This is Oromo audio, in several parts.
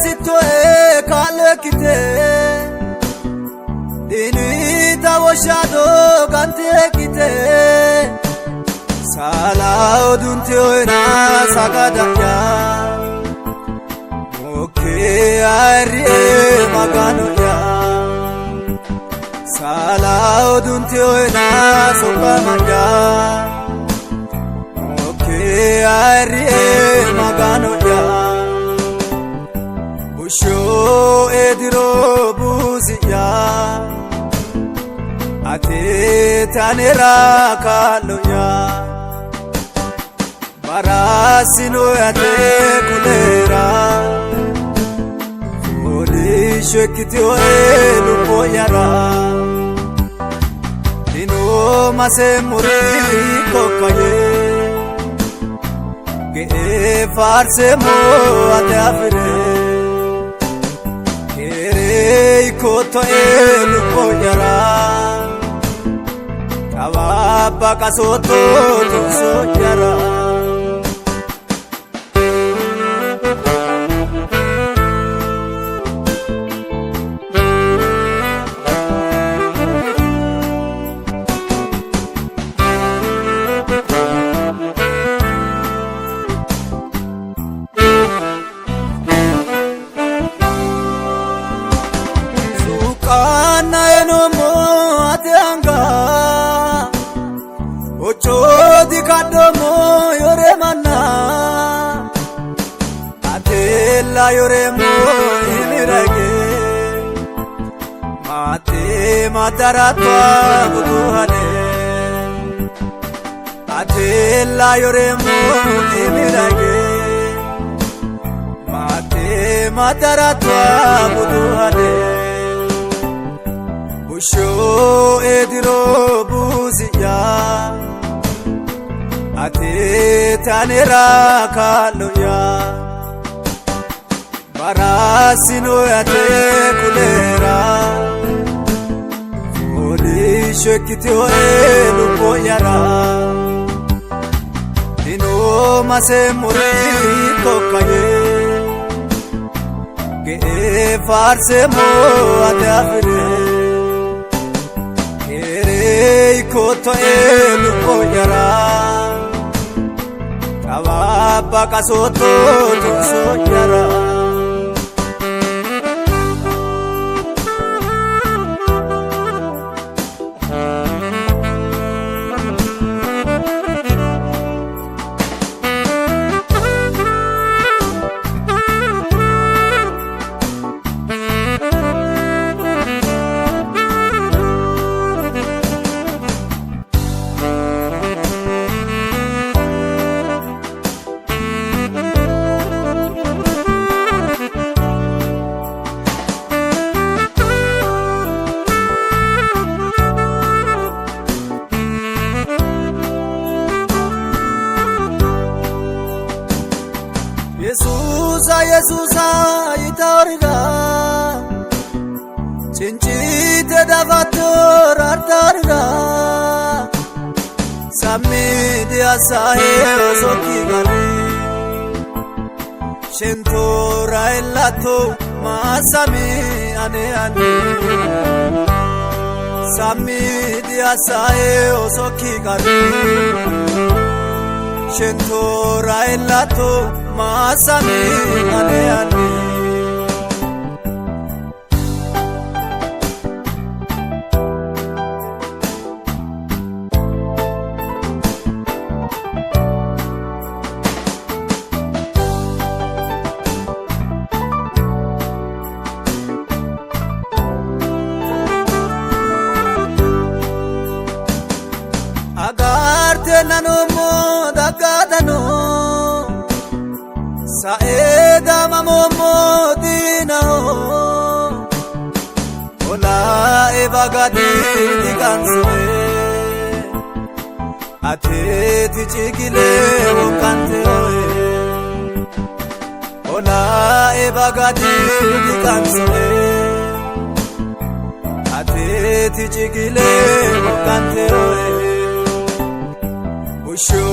sitoe kalekite dini tawoshado gantekite sala odunte oina sagadaya moke ari magano ya sala odunte oina sokamaya moke ari magano ya Usho ediro buziya ate tanera kaloya barasino ate kulera oli shekitio elu poyara dino masemuri kokaye ge farse mo ate afire Koto elu koyara Kawaba kasoto tuso yara Ochodi kadomo yore mana Atela yore mo imirage Mate mataratwa buduhane Atela yore mo imirage Mate mataratwa buduhane Usho ediro buziya Ate tanera kaloya Barasino ate kulera Oli shekitio elu poyara Dino masemuri kokaye Ge farse mo ate afire Koto elu koyara Kawaba kasoto tuso yara Yesusa itarga Cinci davator artarga Sammi dia sahe osoki gari Shentora elato masami ane ane Sammi dia sahe osoki gari Shentora elato masami ane ane Agarte nanomo dagadano Saeda mamomo dinao Ola evagadi digansue Ate tichigile okante oe Ola evagadi digansue Ate tichigile okante oe Usho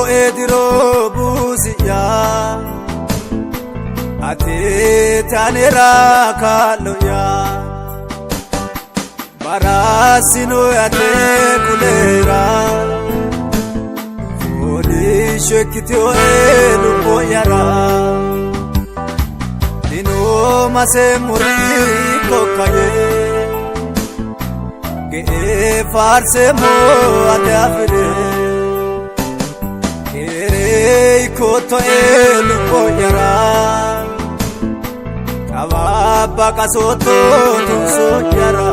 ediro buziya ati tanera kaloya barasino ate kulera odi shekitio elu boyara dino mase muri kokaye ge farse mo ate afre kere koto elu boyara Ababa kasoto tu sojara